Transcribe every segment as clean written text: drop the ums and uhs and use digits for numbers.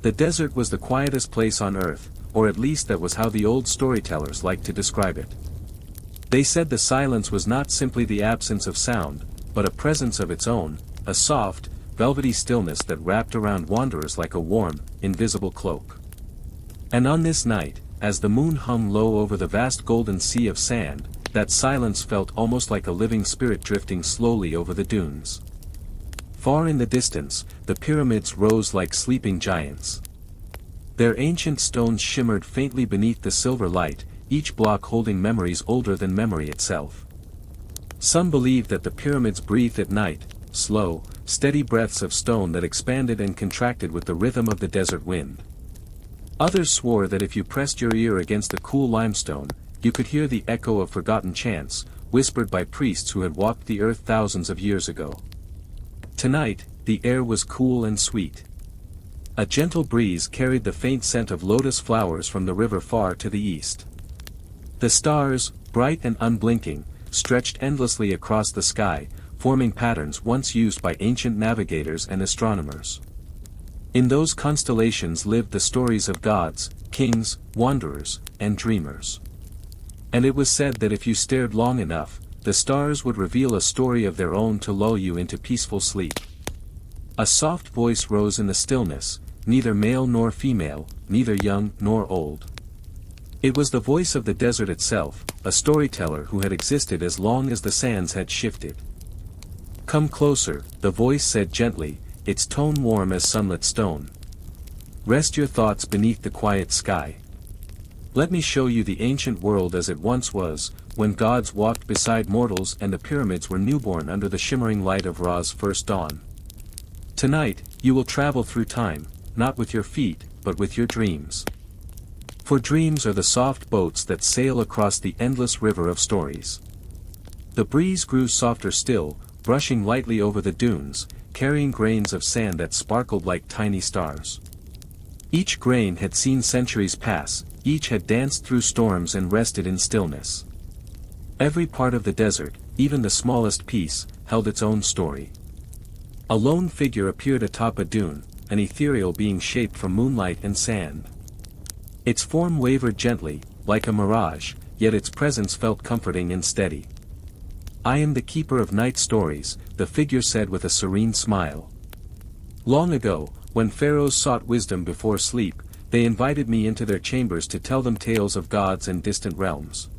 The desert was the quietest place on earth, or at least that was how the old storytellers liked to describe it. They said the silence was not simply the absence of sound, but a presence of its own, a soft, velvety stillness that wrapped around wanderers like a warm, invisible cloak. And on this night, as the moon hung low over the vast golden sea of sand, that silence felt almost like a living spirit drifting slowly over the dunes. Far in the distance, the pyramids rose like sleeping giants. Their ancient stones shimmered faintly beneath the silver light, each block holding memories older than memory itself. Some believed that the pyramids breathed at night, slow, steady breaths of stone that expanded and contracted with the rhythm of the desert wind. Others swore that if you pressed your ear against the cool limestone, you could hear the echo of forgotten chants, whispered by priests who had walked the earth thousands of years ago. Tonight, the air was cool and sweet. A gentle breeze carried the faint scent of lotus flowers from the river far to the east. The stars, bright and unblinking, stretched endlessly across the sky, forming patterns once used by ancient navigators and astronomers. In those constellations lived the stories of gods, kings, wanderers, and dreamers. And it was said that if you stared long enough, the stars would reveal a story of their own to lull you into peaceful sleep. A soft voice rose in the stillness, neither male nor female, neither young nor old. It was the voice of the desert itself, a storyteller who had existed as long as the sands had shifted. "Come closer," the voice said gently, its tone warm as sunlit stone. "Rest your thoughts beneath the quiet sky. Let me show you the ancient world as it once was, when gods walked beside mortals and the pyramids were newborn under the shimmering light of Ra's first dawn. Tonight, you will travel through time, not with your feet, but with your dreams. For dreams are the soft boats that sail across the endless river of stories." The breeze grew softer still, brushing lightly over the dunes, carrying grains of sand that sparkled like tiny stars. Each grain had seen centuries pass, each had danced through storms and rested in stillness. Every part of the desert, even the smallest piece, held its own story. A lone figure appeared atop a dune, an ethereal being shaped from moonlight and sand. Its form wavered gently, like a mirage, yet its presence felt comforting and steady. "I am the keeper of night stories," the figure said with a serene smile. "Long ago, when pharaohs sought wisdom before sleep, they invited me into their chambers to tell them tales of gods and distant realms.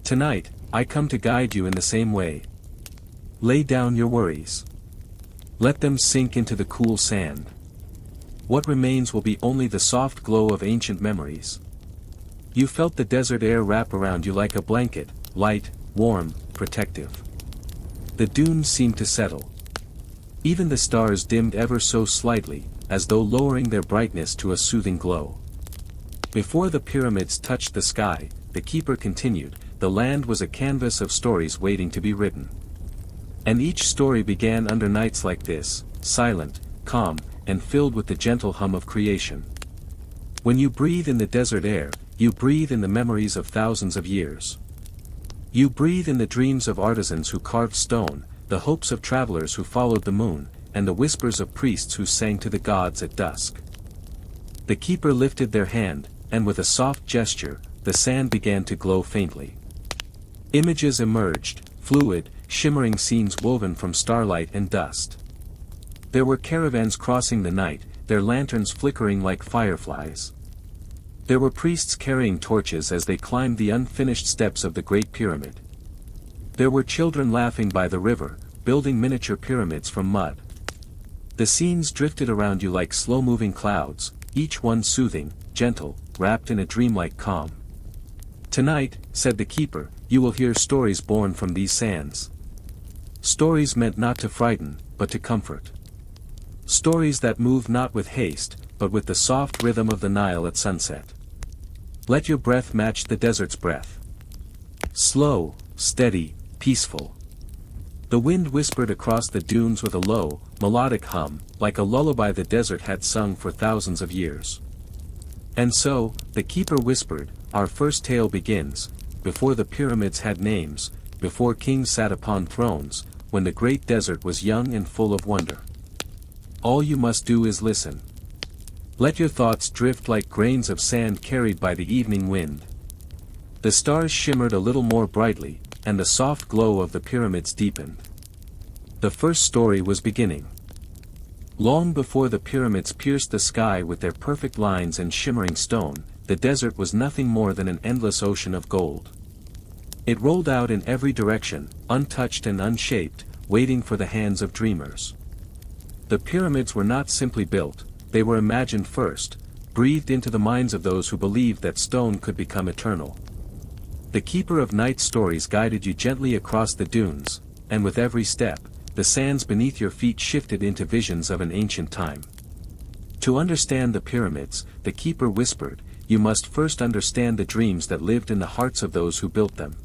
Tonight, I come to guide you in the same way. Lay down your worries. Let them sink into the cool sand. What remains will be only the soft glow of ancient memories." You felt the desert air wrap around you like a blanket, light, warm, protective. The dunes seemed to settle. Even the stars dimmed ever so slightly, as though lowering their brightness to a soothing glow. Before the pyramids touched the sky, the keeper continued, the land was a canvas of stories waiting to be written. And each story began under nights like this, silent, calm, and filled with the gentle hum of creation. When you breathe in the desert air, you breathe in the memories of thousands of years. You breathe in the dreams of artisans who carved stone, the hopes of travelers who followed the moon, and the whispers of priests who sang to the gods at dusk. The keeper lifted their hand, and with a soft gesture, the sand began to glow faintly. Images emerged, fluid, shimmering scenes woven from starlight and dust. There were caravans crossing the night, their lanterns flickering like fireflies. There were priests carrying torches as they climbed the unfinished steps of the Great Pyramid. There were children laughing by the river, building miniature pyramids from mud. The scenes drifted around you like slow-moving clouds, each one soothing, gentle, wrapped in a dreamlike calm. "Tonight," said the keeper, "you will hear stories born from these sands. Stories meant not to frighten, but to comfort. Stories that move not with haste, but with the soft rhythm of the Nile at sunset. Let your breath match the desert's breath. Slow, steady, peaceful." The wind whispered across the dunes with a low, melodic hum, like a lullaby the desert had sung for thousands of years. And so, the keeper whispered, "Our first tale begins, before the pyramids had names, before kings sat upon thrones, when the great desert was young and full of wonder. All you must do is listen. Let your thoughts drift like grains of sand carried by the evening wind. The stars shimmered a little more brightly, and the soft glow of the pyramids deepened. The first story was beginning. Long before the pyramids pierced the sky with their perfect lines and shimmering stone, the desert was nothing more than an endless ocean of gold. It rolled out in every direction, untouched and unshaped, waiting for the hands of dreamers. The pyramids were not simply built, they were imagined first, breathed into the minds of those who believed that stone could become eternal. The keeper of night stories guided you gently across the dunes, and with every step, the sands beneath your feet shifted into visions of an ancient time. To understand the pyramids, the keeper whispered, you must first understand the dreams that lived in the hearts of those who built them.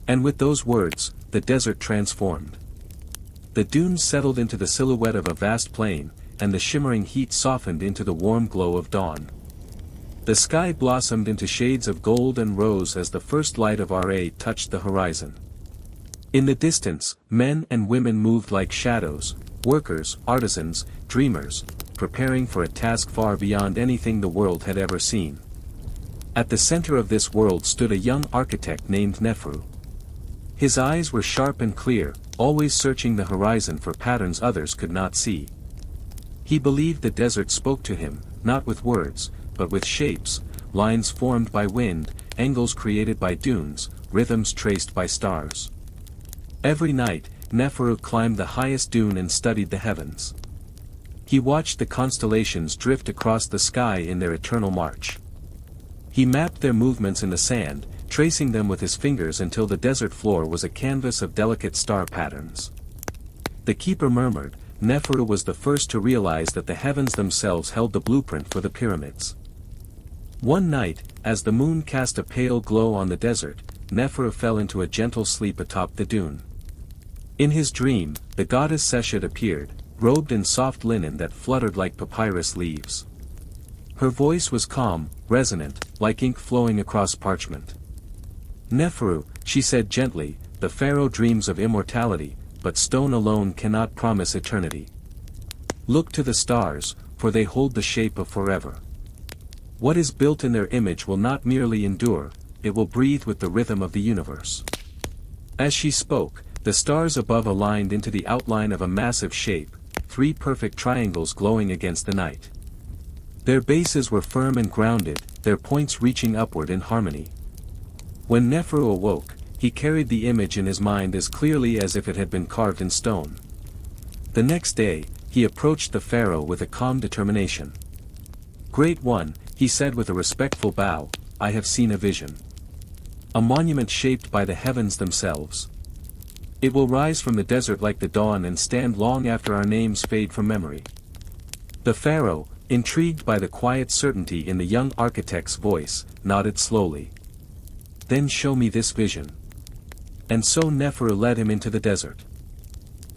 And with those words, the desert transformed. The dunes settled into the silhouette of a vast plain, and the shimmering heat softened into the warm glow of dawn. The sky blossomed into shades of gold and rose as the first light of Ra touched the horizon. In the distance, men and women moved like shadows, workers, artisans, dreamers, preparing for a task far beyond anything the world had ever seen. At the center of this world stood a young architect named Neferu. His eyes were sharp and clear, always searching the horizon for patterns others could not see. He believed the desert spoke to him, not with words, but with shapes, lines formed by wind, angles created by dunes, rhythms traced by stars. Every night, Neferu climbed the highest dune and studied the heavens. He watched the constellations drift across the sky in their eternal march. He mapped their movements in the sand, tracing them with his fingers until the desert floor was a canvas of delicate star patterns. The keeper murmured, Neferu was the first to realize that the heavens themselves held the blueprint for the pyramids. One night, as the moon cast a pale glow on the desert, Neferu fell into a gentle sleep atop the dune. In his dream, the goddess Seshet appeared, robed in soft linen that fluttered like papyrus leaves. Her voice was calm, resonant, like ink flowing across parchment. Neferu, she said gently, the pharaoh dreams of immortality, but stone alone cannot promise eternity. Look to the stars, for they hold the shape of forever. What is built in their image will not merely endure, it will breathe with the rhythm of the universe. As she spoke, the stars above aligned into the outline of a massive shape, 3 perfect triangles glowing against the night. Their bases were firm and grounded, their points reaching upward in harmony. When Neferu awoke, he carried the image in his mind as clearly as if it had been carved in stone. The next day, he approached the pharaoh with a calm determination. Great one, he said with a respectful bow, I have seen a vision. A monument shaped by the heavens themselves. It will rise from the desert like the dawn and stand long after our names fade from memory. The pharaoh, intrigued by the quiet certainty in the young architect's voice, nodded slowly. Then show me this vision. And so Neferu led him into the desert.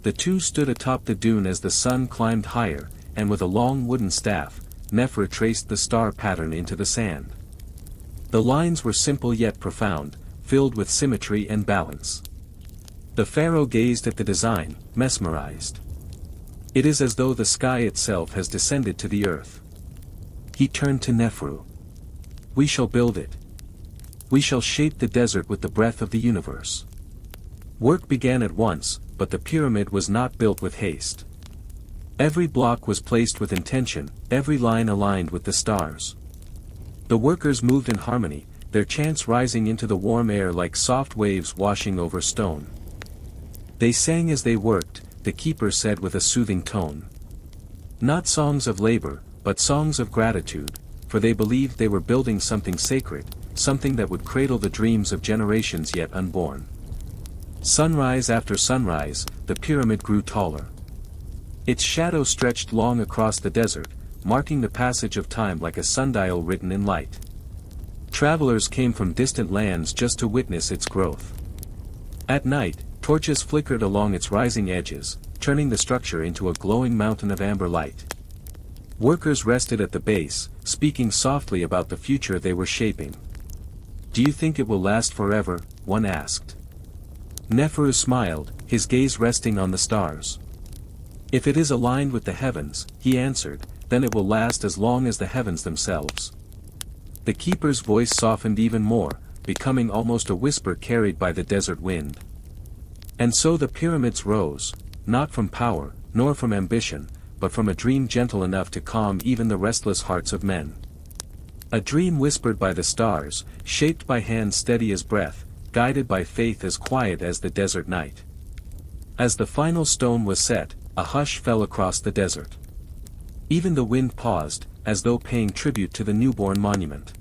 The two stood atop the dune as the sun climbed higher, and with a long wooden staff, Neferu traced the star pattern into the sand. The lines were simple yet profound, filled with symmetry and balance. The pharaoh gazed at the design, mesmerized. It is as though the sky itself has descended to the earth. He turned to Neferu. We shall build it. We shall shape the desert with the breath of the universe. Work began at once, but the pyramid was not built with haste. Every block was placed with intention, every line aligned with the stars. The workers moved in harmony, their chants rising into the warm air like soft waves washing over stone. They sang as they worked, the keeper said with a soothing tone. Not songs of labor, but songs of gratitude, for they believed they were building something sacred, something that would cradle the dreams of generations yet unborn. Sunrise after sunrise, the pyramid grew taller. Its shadow stretched long across the desert, marking the passage of time like a sundial written in light. Travelers came from distant lands just to witness its growth. At night, torches flickered along its rising edges, turning the structure into a glowing mountain of amber light. Workers rested at the base, speaking softly about the future they were shaping. Do you think it will last forever? One asked. Neferu smiled, his gaze resting on the stars. If it is aligned with the heavens, he answered, then it will last as long as the heavens themselves. The keeper's voice softened even more, becoming almost a whisper carried by the desert wind. And so the pyramids rose, not from power, nor from ambition, but from a dream gentle enough to calm even the restless hearts of men. A dream whispered by the stars, shaped by hands steady as breath, guided by faith as quiet as the desert night. As the final stone was set, a hush fell across the desert. Even the wind paused, as though paying tribute to the newborn monument.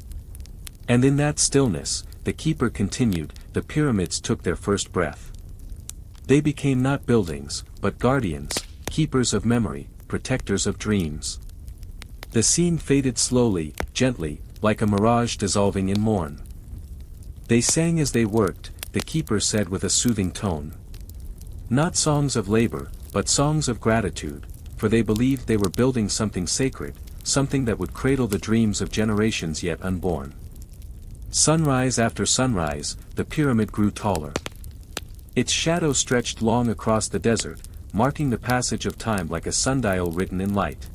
And in that stillness, the keeper continued, the pyramids took their first breath. They became not buildings, but guardians, keepers of memory, protectors of dreams. The scene faded slowly, gently, like a mirage dissolving in morn. They sang as they worked, the keeper said with a soothing tone. Not songs of labor, but songs of gratitude, for they believed they were building something sacred, something that would cradle the dreams of generations yet unborn. Sunrise after sunrise, the pyramid grew taller. Its shadow stretched long across the desert, marking the passage of time like a sundial written in light.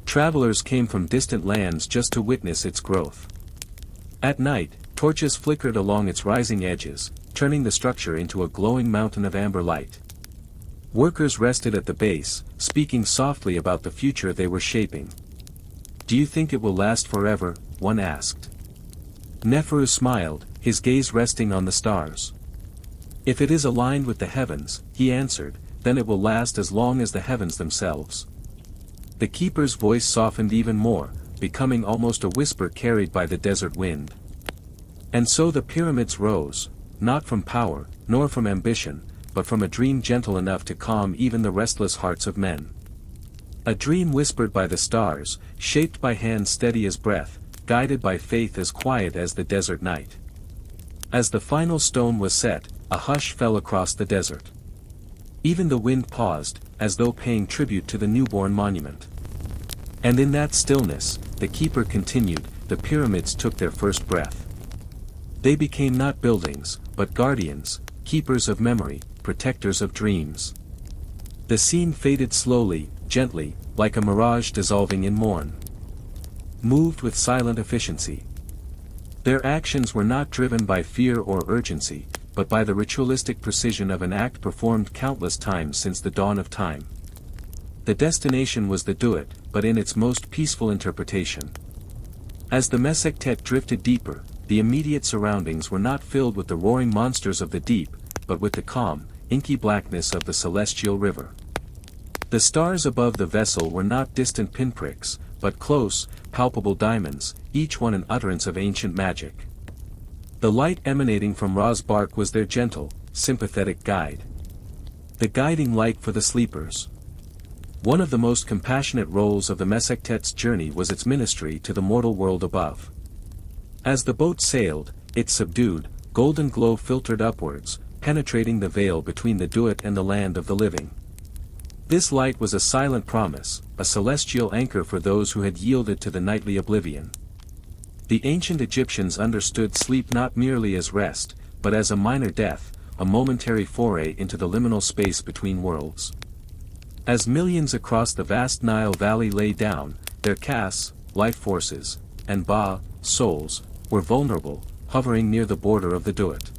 Travelers came from distant lands just to witness its growth. At night, torches flickered along its rising edges, turning the structure into a glowing mountain of amber light. Workers rested at the base, speaking softly about the future they were shaping. "Do you think it will last forever?" one asked. Neferu smiled, his gaze resting on the stars. "If it is aligned with the heavens," he answered, "then it will last as long as the heavens themselves." The keeper's voice softened even more, becoming almost a whisper carried by the desert wind. And so the pyramids rose, not from power, nor from ambition, but from a dream gentle enough to calm even the restless hearts of men. A dream whispered by the stars, shaped by hands steady as breath, guided by faith as quiet as the desert night. As the final stone was set, a hush fell across the desert. Even the wind paused, as though paying tribute to the newborn monument. And in that stillness, the keeper continued, the pyramids took their first breath. They became not buildings, but guardians, keepers of memory, protectors of dreams. The scene faded slowly, gently, like a mirage dissolving in morn. Moved with silent efficiency. Their actions were not driven by fear or urgency, but by the ritualistic precision of an act performed countless times since the dawn of time. The destination was the duet, but in its most peaceful interpretation. As the Mesectet drifted deeper, the immediate surroundings were not filled with the roaring monsters of the deep, but with the calm, inky blackness of the celestial river. The stars above the vessel were not distant pinpricks, but close, palpable diamonds, each one an utterance of ancient magic. The light emanating from Ra's bark was their gentle, sympathetic guide. The guiding light for the sleepers. One of the most compassionate roles of the Mesectet's journey was its ministry to the mortal world above. As the boat sailed, its subdued, golden glow filtered upwards, penetrating the veil between the duat and the land of the living. This light was a silent promise, a celestial anchor for those who had yielded to the nightly oblivion. The ancient Egyptians understood sleep not merely as rest, but as a minor death, a momentary foray into the liminal space between worlds. As millions across the vast Nile Valley lay down, their castes, life forces, and souls, were vulnerable, hovering near the border of the duat.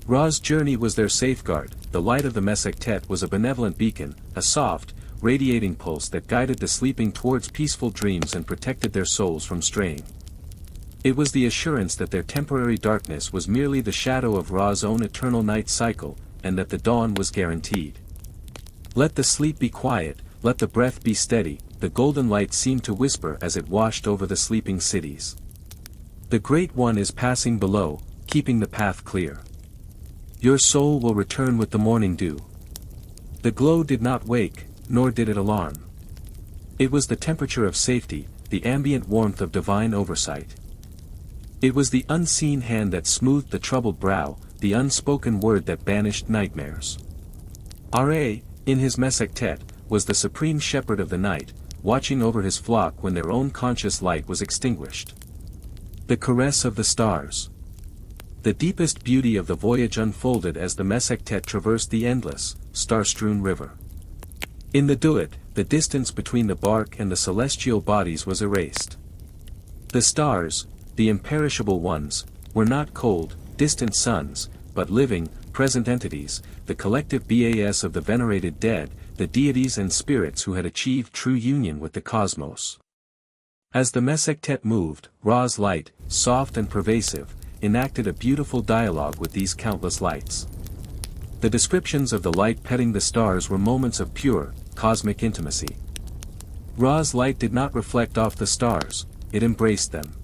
Ra's journey was their safeguard, the light of the Mesectet was a benevolent beacon, a soft, radiating pulse that guided the sleeping towards peaceful dreams and protected their souls from straying. It was the assurance that their temporary darkness was merely the shadow of Ra's own eternal night cycle, and that the dawn was guaranteed. Let the sleep be quiet, let the breath be steady, the golden light seemed to whisper as it washed over the sleeping cities. The Great One is passing below, keeping the path clear. Your soul will return with the morning dew. The glow did not wake, nor did it alarm. It was the temperature of safety, the ambient warmth of divine oversight. It was the unseen hand that smoothed the troubled brow, the unspoken word that banished nightmares. Ra, in his Mesectet, was the supreme shepherd of the night, watching over his flock when their own conscious light was extinguished. The caress of the stars. The deepest beauty of the voyage unfolded as the Mesectet traversed the endless, star-strewn river. In the Duat, the distance between the bark and the celestial bodies was erased. The stars, the imperishable ones, were not cold, distant suns, but living, present entities, the collective BAS of the venerated dead, the deities and spirits who had achieved true union with the cosmos. As the Mesektet moved, Ra's light, soft and pervasive, enacted a beautiful dialogue with these countless lights. The descriptions of the light petting the stars were moments of pure, cosmic intimacy. Ra's light did not reflect off the stars, it embraced them.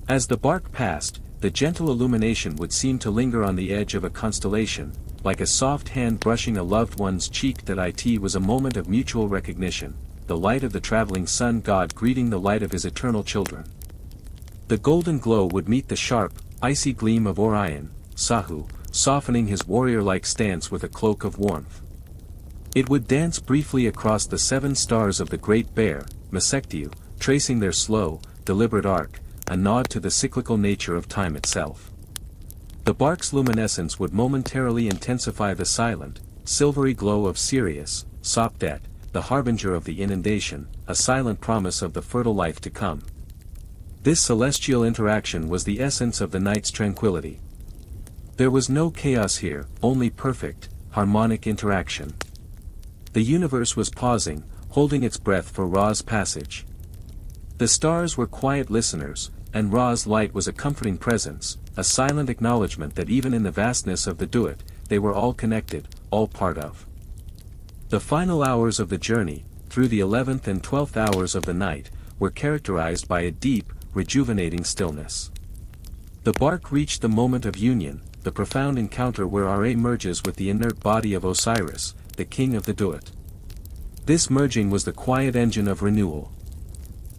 As the bark passed, the gentle illumination would seem to linger on the edge of a constellation, like a soft hand brushing a loved one's cheek. That it was a moment of mutual recognition, the light of the traveling sun god greeting the light of his eternal children. The golden glow would meet the sharp, icy gleam of Orion, Sahu, softening his warrior-like stance with a cloak of warmth. It would dance briefly across the 7 stars of the Great Bear, Mesektiu, tracing their slow, deliberate arc, a nod to the cyclical nature of time itself. The bark's luminescence would momentarily intensify the silent, silvery glow of Sirius, Sopdet, the harbinger of the inundation, a silent promise of the fertile life to come. This celestial interaction was the essence of the night's tranquility. There was no chaos here, only perfect, harmonic interaction. The universe was pausing, holding its breath for Ra's passage. The stars were quiet listeners, and Ra's light was a comforting presence, a silent acknowledgement that even in the vastness of the Duat, they were all connected, all part of. The final hours of the journey, through the 11th and 12th hours of the night, were characterized by a deep, rejuvenating stillness. The bark reached the moment of union, the profound encounter where Ra merges with the inert body of Osiris, the king of the Duat. This merging was the quiet engine of renewal.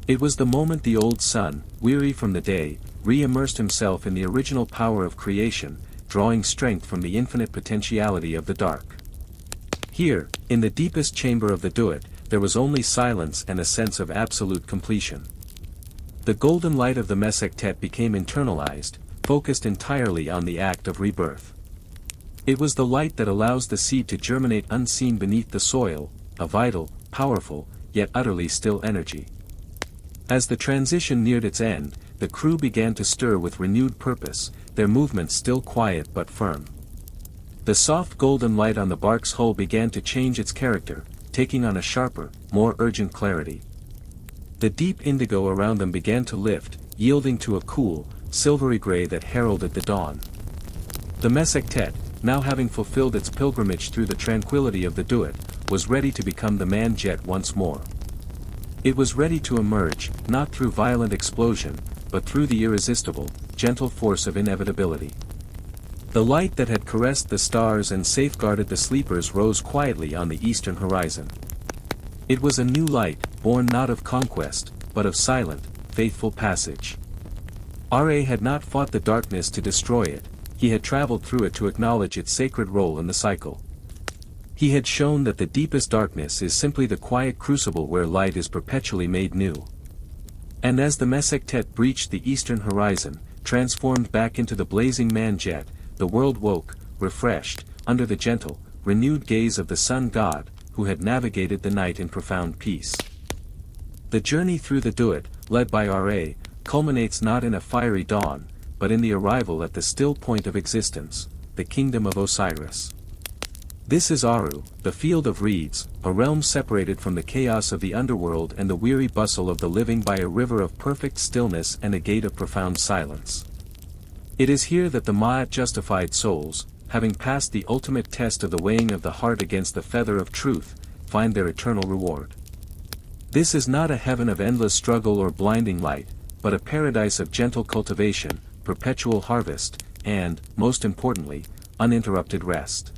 It was the moment the old sun, weary from the day, re-immersed himself in the original power of creation, drawing strength from the infinite potentiality of the dark. Here, in the deepest chamber of the Duat, there was only silence and a sense of absolute completion. The golden light of the Mesektet became internalized, focused entirely on the act of rebirth. It was the light that allows the seed to germinate unseen beneath the soil, a vital, powerful, yet utterly still energy. As the transition neared its end, the crew began to stir with renewed purpose, their movements still quiet but firm. The soft golden light on the bark's hull began to change its character, taking on a sharper, more urgent clarity. The deep indigo around them began to lift, yielding to a cool, silvery gray that heralded the dawn. The Mesektet, now having fulfilled its pilgrimage through the tranquility of the Duat, was ready to become the man-jet once more. It was ready to emerge, not through violent explosion, but through the irresistible, gentle force of inevitability. The light that had caressed the stars and safeguarded the sleepers rose quietly on the eastern horizon. It was a new light, born not of conquest, but of silent, faithful passage. Ra had not fought the darkness to destroy it, he had traveled through it to acknowledge its sacred role in the cycle. He had shown that the deepest darkness is simply the quiet crucible where light is perpetually made new. And as the Mesektet breached the eastern horizon, transformed back into the blazing man-jet, the world woke, refreshed, under the gentle, renewed gaze of the sun god, who had navigated the night in profound peace. The journey through the Duat, led by Ra, culminates not in a fiery dawn, but in the arrival at the still point of existence, the kingdom of Osiris. This is Aru, the field of reeds, a realm separated from the chaos of the underworld and the weary bustle of the living by a river of perfect stillness and a gate of profound silence. It is here that the Ma'at justified souls, having passed the ultimate test of the weighing of the heart against the feather of truth, find their eternal reward. This is not a heaven of endless struggle or blinding light, but a paradise of gentle cultivation, perpetual harvest, and, most importantly, uninterrupted rest.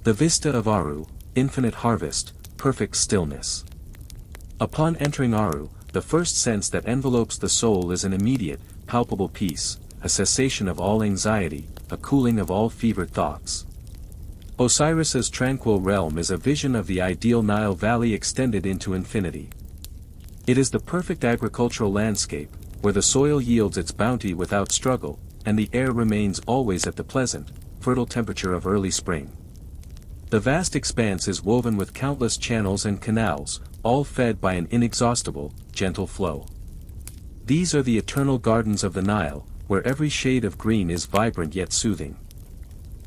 The vista of Aru, infinite harvest, perfect stillness. Upon entering Aru, the first sense that envelopes the soul is an immediate, palpable peace, a cessation of all anxiety, a cooling of all fevered thoughts. Osiris's tranquil realm is a vision of the ideal Nile Valley extended into infinity. It is the perfect agricultural landscape, where the soil yields its bounty without struggle, and the air remains always at the pleasant, fertile temperature of early spring. The vast expanse is woven with countless channels and canals, all fed by an inexhaustible, gentle flow. These are the eternal gardens of the Nile, where every shade of green is vibrant yet soothing.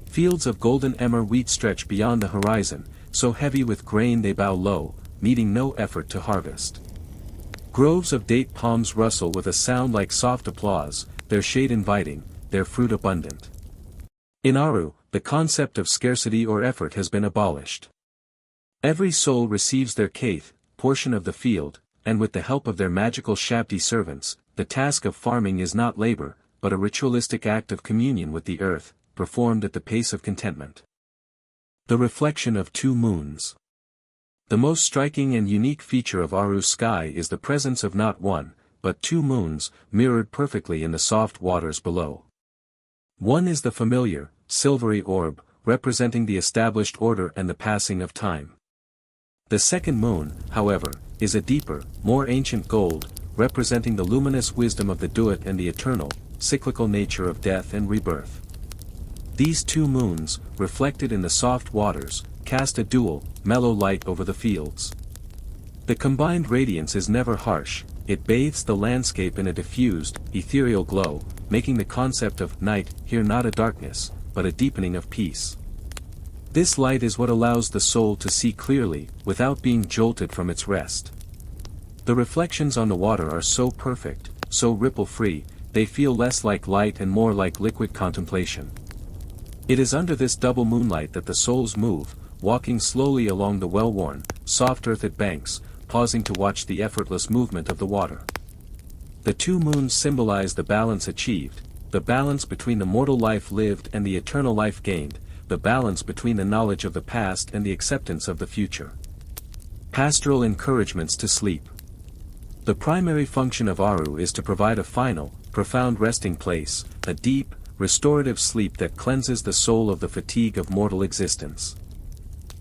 Fields of golden emmer wheat stretch beyond the horizon, so heavy with grain they bow low, needing no effort to harvest. Groves of date palms rustle with a sound like soft applause, their shade inviting, their fruit abundant. In Aru, the concept of scarcity or effort has been abolished. Every soul receives their kayth, portion of the field, and with the help of their magical Shabti servants, the task of farming is not labor, but a ritualistic act of communion with the earth, performed at the pace of contentment. The reflection of two moons. The most striking and unique feature of Aru's sky is the presence of not one, but two moons, mirrored perfectly in the soft waters below. One is the familiar, silvery orb, representing the established order and the passing of time. The second moon, however, is a deeper, more ancient gold, representing the luminous wisdom of the Duat and the eternal, cyclical nature of death and rebirth. These two moons, reflected in the soft waters, cast a dual, mellow light over the fields. The combined radiance is never harsh, it bathes the landscape in a diffused, ethereal glow, making the concept of night here not a darkness, but a deepening of peace. This light is what allows the soul to see clearly, without being jolted from its rest. The reflections on the water are so perfect, so ripple-free, they feel less like light and more like liquid contemplation. It is under this double moonlight that the souls move, walking slowly along the well-worn, soft-earthed banks, pausing to watch the effortless movement of the water. The two moons symbolize the balance achieved, the balance between the mortal life lived and the eternal life gained, the balance between the knowledge of the past and the acceptance of the future. Pastoral encouragements to sleep. The primary function of Aru is to provide a final, profound resting place, a deep, restorative sleep that cleanses the soul of the fatigue of mortal existence.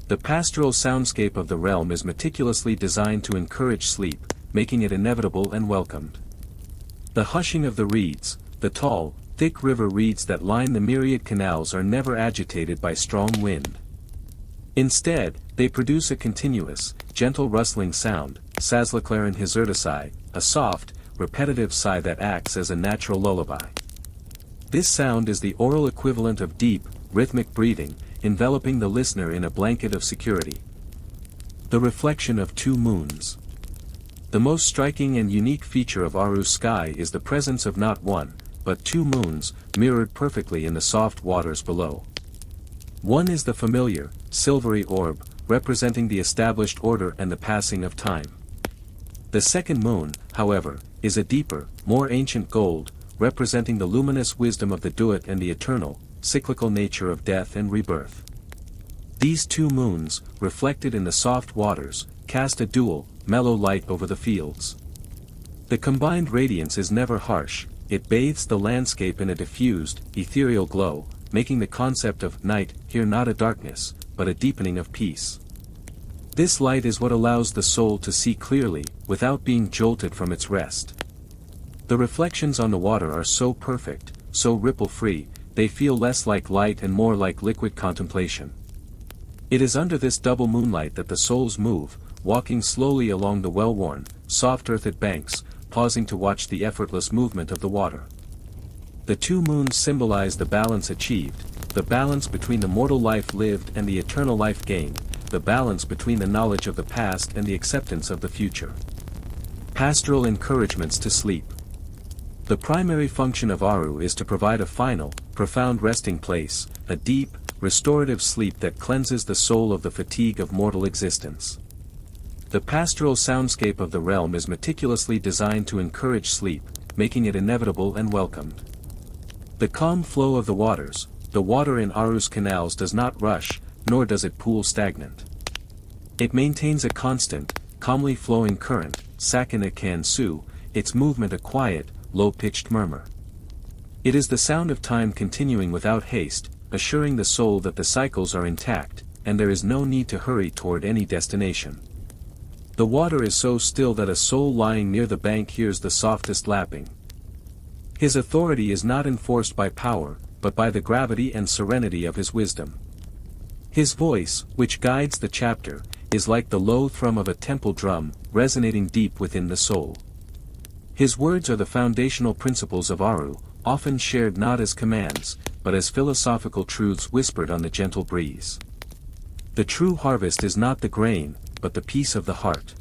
The pastoral soundscape of the realm is meticulously designed to encourage sleep, making it inevitable and welcomed. The hushing of the reeds, the tall, thick river reeds that line the myriad canals are never agitated by strong wind. Instead, they produce a continuous, gentle rustling sound, Sazlaclarin Hizurdasai, a soft, repetitive sigh that acts as a natural lullaby. This sound is the oral equivalent of deep, rhythmic breathing, enveloping the listener in a blanket of security. The reflection of two moons. The most striking and unique feature of Aru's sky is the presence of not one, but two moons, mirrored perfectly in the soft waters below. One is the familiar, silvery orb, representing the established order and the passing of time. The second moon, however, is a deeper, more ancient gold, representing the luminous wisdom of the Duat and the eternal, cyclical nature of death and rebirth. These two moons, reflected in the soft waters, cast a dual, mellow light over the fields. The combined radiance is never harsh, it bathes the landscape in a diffused, ethereal glow, making the concept of night here not a darkness, but a deepening of peace. This light is what allows the soul to see clearly, without being jolted from its rest. The reflections on the water are so perfect, so ripple-free, they feel less like light and more like liquid contemplation. It is under this double moonlight that the souls move, walking slowly along the well-worn, soft-earthed banks, pausing to watch the effortless movement of the water. The two moons symbolize the balance achieved, the balance between the mortal life lived and the eternal life gained, the balance between the knowledge of the past and the acceptance of the future. Pastoral encouragements to sleep. The primary function of Aru is to provide a final, profound resting place, a deep, restorative sleep that cleanses the soul of the fatigue of mortal existence. The pastoral soundscape of the realm is meticulously designed to encourage sleep, making it inevitable and welcomed. The calm flow of the waters, the water in Aru's canals does not rush, nor does it pool stagnant. It maintains a constant, calmly flowing current, Sakina Kansu, its movement a quiet, low-pitched murmur. It is the sound of time continuing without haste, assuring the soul that the cycles are intact, and there is no need to hurry toward any destination. The water is so still that a soul lying near the bank hears the softest lapping. His authority is not enforced by power, but by the gravity and serenity of his wisdom. His voice, which guides the chapter, is like the low thrum of a temple drum, resonating deep within the soul. His words are the foundational principles of Aru, often shared not as commands, but as philosophical truths whispered on the gentle breeze. The true harvest is not the grain, but the peace of the heart.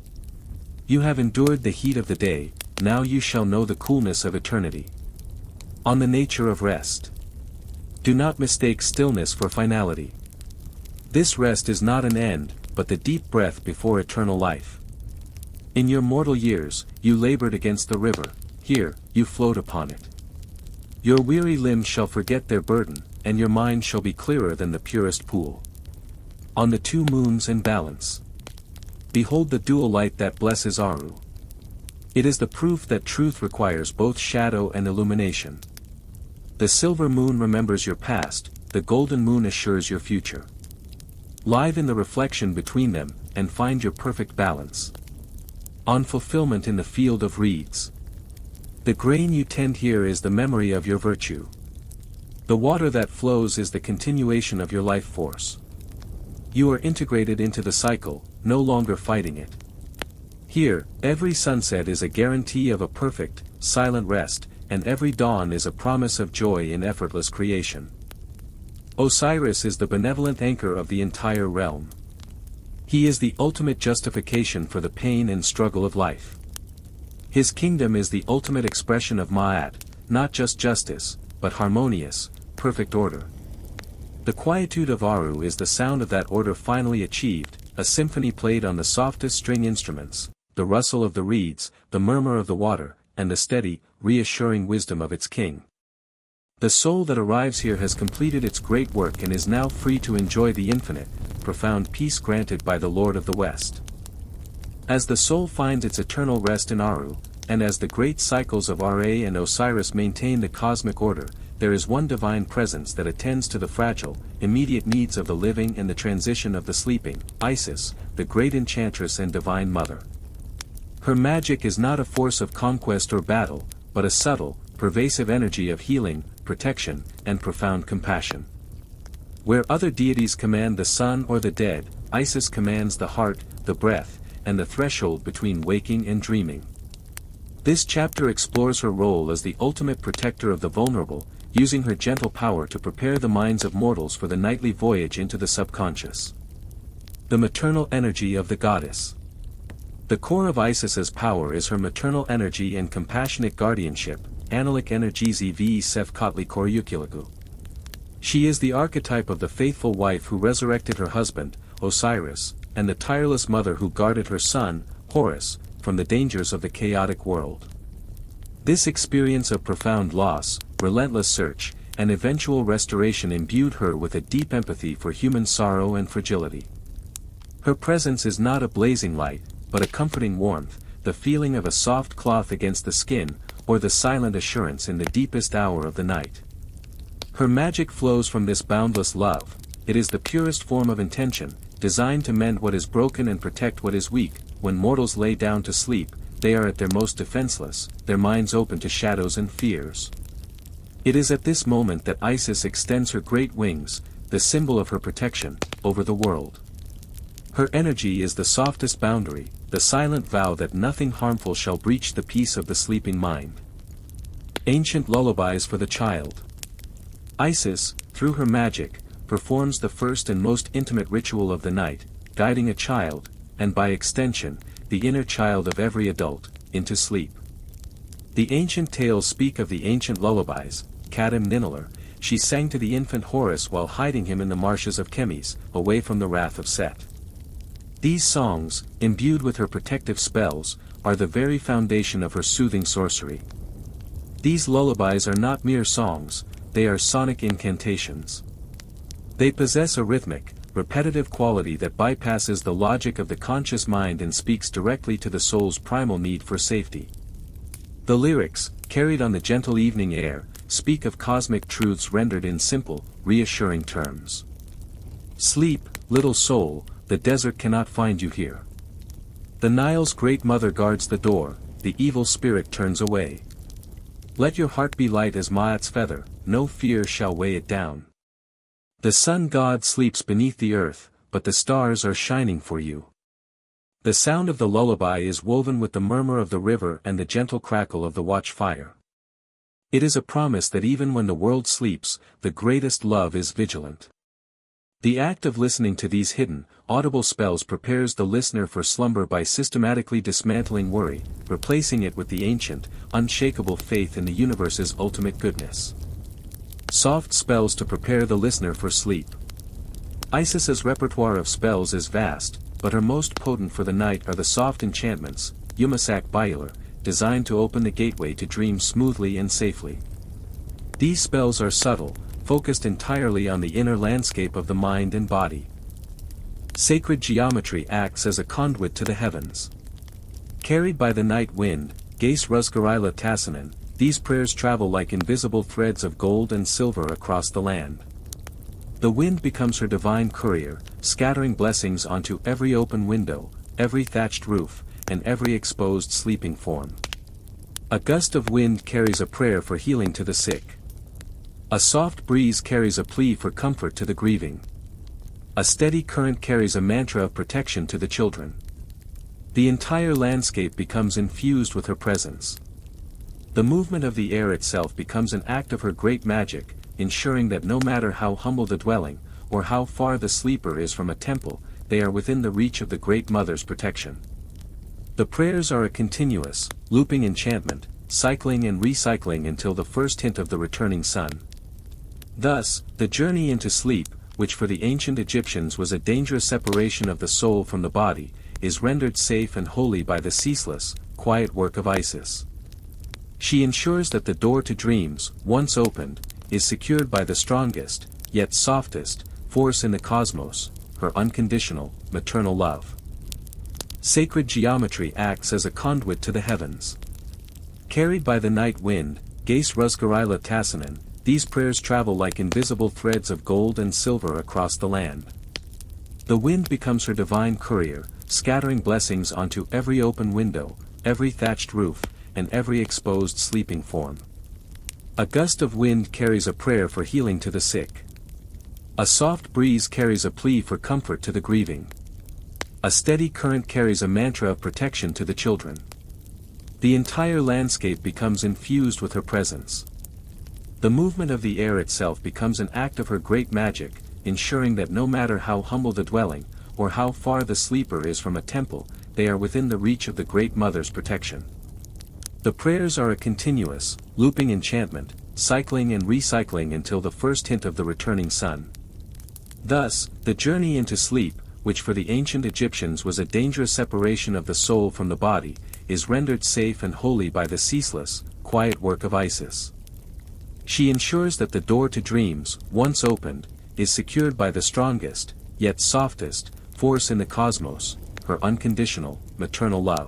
You have endured the heat of the day, now you shall know the coolness of eternity. On the nature of rest. Do not mistake stillness for finality. This rest is not an end, but the deep breath before eternal life. In your mortal years, you labored against the river, here, you float upon it. Your weary limbs shall forget their burden, and your mind shall be clearer than the purest pool. On the two moons in balance. Behold the dual light that blesses Aru. It is the proof that truth requires both shadow and illumination. The silver moon remembers your past, the golden moon assures your future. Live in the reflection between them, and find your perfect balance. On fulfillment in the field of reeds. The grain you tend here is the memory of your virtue. The water that flows is the continuation of your life force. You are integrated into the cycle, no longer fighting it. Here, every sunset is a guarantee of a perfect, silent rest, and every dawn is a promise of joy in effortless creation. Osiris is the benevolent anchor of the entire realm. He is the ultimate justification for the pain and struggle of life. His kingdom is the ultimate expression of Ma'at, not just justice, but harmonious, perfect order. The quietude of Aru is the sound of that order finally achieved, a symphony played on the softest string instruments, the rustle of the reeds, the murmur of the water, and the steady, reassuring wisdom of its king. The soul that arrives here has completed its great work and is now free to enjoy the infinite, profound peace granted by the Lord of the West. As the soul finds its eternal rest in Aru, and as the great cycles of Ra and Osiris maintain the cosmic order, there is one divine presence that attends to the fragile, immediate needs of the living and the transition of the sleeping, Isis, the great enchantress and divine mother. Her magic is not a force of conquest or battle, but a subtle, pervasive energy of healing, protection, and profound compassion. Where other deities command the sun or the dead, Isis commands the heart, the breath, and the threshold between waking and dreaming. This chapter explores her role as the ultimate protector of the vulnerable, using her gentle power to prepare the minds of mortals for the nightly voyage into the subconscious. The maternal energy of the goddess. The core of Isis's power is her maternal energy and compassionate guardianship, Analik Energizi v Sefkatli Koryukilagu. She is the archetype of the faithful wife who resurrected her husband, Osiris, and the tireless mother who guarded her son, Horus, from the dangers of the chaotic world. This experience of profound loss, relentless search, and eventual restoration imbued her with a deep empathy for human sorrow and fragility. Her presence is not a blazing light, but a comforting warmth, the feeling of a soft cloth against the skin, or the silent assurance in the deepest hour of the night. Her magic flows from this boundless love. It is the purest form of intention, designed to mend what is broken and protect what is weak. When mortals lay down to sleep, they are at their most defenseless, their minds open to shadows and fears. It is at this moment that Isis extends her great wings, the symbol of her protection, over the world. Her energy is the softest boundary, the silent vow that nothing harmful shall breach the peace of the sleeping mind. Ancient lullabies for the child. Isis, through her magic, performs the first and most intimate ritual of the night, guiding a child, and by extension, the inner child of every adult, into sleep. The ancient tales speak of the ancient lullabies. Kadam Ninalur, she sang to the infant Horus while hiding him in the marshes of Chemis, away from the wrath of Set. These songs, imbued with her protective spells, are the very foundation of her soothing sorcery. These lullabies are not mere songs, they are sonic incantations. They possess a rhythmic, repetitive quality that bypasses the logic of the conscious mind and speaks directly to the soul's primal need for safety. The lyrics, carried on the gentle evening air, speak of cosmic truths rendered in simple, reassuring terms. Sleep, little soul, the desert cannot find you here. The Nile's great mother guards the door, the evil spirit turns away. Let your heart be light as Ma'at's feather, no fear shall weigh it down. The sun god sleeps beneath the earth, but the stars are shining for you. The sound of the lullaby is woven with the murmur of the river and the gentle crackle of the watchfire. It is a promise that even when the world sleeps, the greatest love is vigilant. The act of listening to these hidden, audible spells prepares the listener for slumber by systematically dismantling worry, replacing it with the ancient, unshakable faith in the universe's ultimate goodness. Soft spells to prepare the listener for sleep. Isis's repertoire of spells is vast, but her most potent for the night are the soft enchantments, Yumasak Bayular, designed to open the gateway to dream smoothly and safely. These spells are subtle, focused entirely on the inner landscape of the mind and body. Sacred geometry acts as a conduit to the heavens. Carried by the night wind, Gace Rusgarila Tassanen, these prayers travel like invisible threads of gold and silver across the land. The wind becomes her divine courier, scattering blessings onto every open window, every thatched roof, and every exposed sleeping form. A gust of wind carries a prayer for healing to the sick. A soft breeze carries a plea for comfort to the grieving. A steady current carries a mantra of protection to the children. The entire landscape becomes infused with her presence. The movement of the air itself becomes an act of her great magic, ensuring that no matter how humble the dwelling, or how far the sleeper is from a temple, they are within the reach of the Great Mother's protection. The prayers are a continuous, looping enchantment, cycling and recycling until the first hint of the returning sun. Thus, the journey into sleep, which for the ancient Egyptians was a dangerous separation of the soul from the body, is rendered safe and holy by the ceaseless, quiet work of Isis. She ensures that the door to dreams, once opened, is secured by the strongest, yet softest, force in the cosmos, her unconditional, maternal love. Sacred geometry acts as a conduit to the heavens. Carried by the night wind, Gace Rusgarila Tassanen, these prayers travel like invisible threads of gold and silver across the land. The wind becomes her divine courier, scattering blessings onto every open window, every thatched roof, and every exposed sleeping form. A gust of wind carries a prayer for healing to the sick. A soft breeze carries a plea for comfort to the grieving. A steady current carries a mantra of protection to the children. The entire landscape becomes infused with her presence. The movement of the air itself becomes an act of her great magic, ensuring that no matter how humble the dwelling, or how far the sleeper is from a temple, they are within the reach of the Great Mother's protection. The prayers are a continuous, looping enchantment, cycling and recycling until the first hint of the returning sun. Thus, the journey into sleep, which for the ancient Egyptians was a dangerous separation of the soul from the body, is rendered safe and holy by the ceaseless, quiet work of Isis. She ensures that the door to dreams, once opened, is secured by the strongest, yet softest, force in the cosmos, her unconditional, maternal love.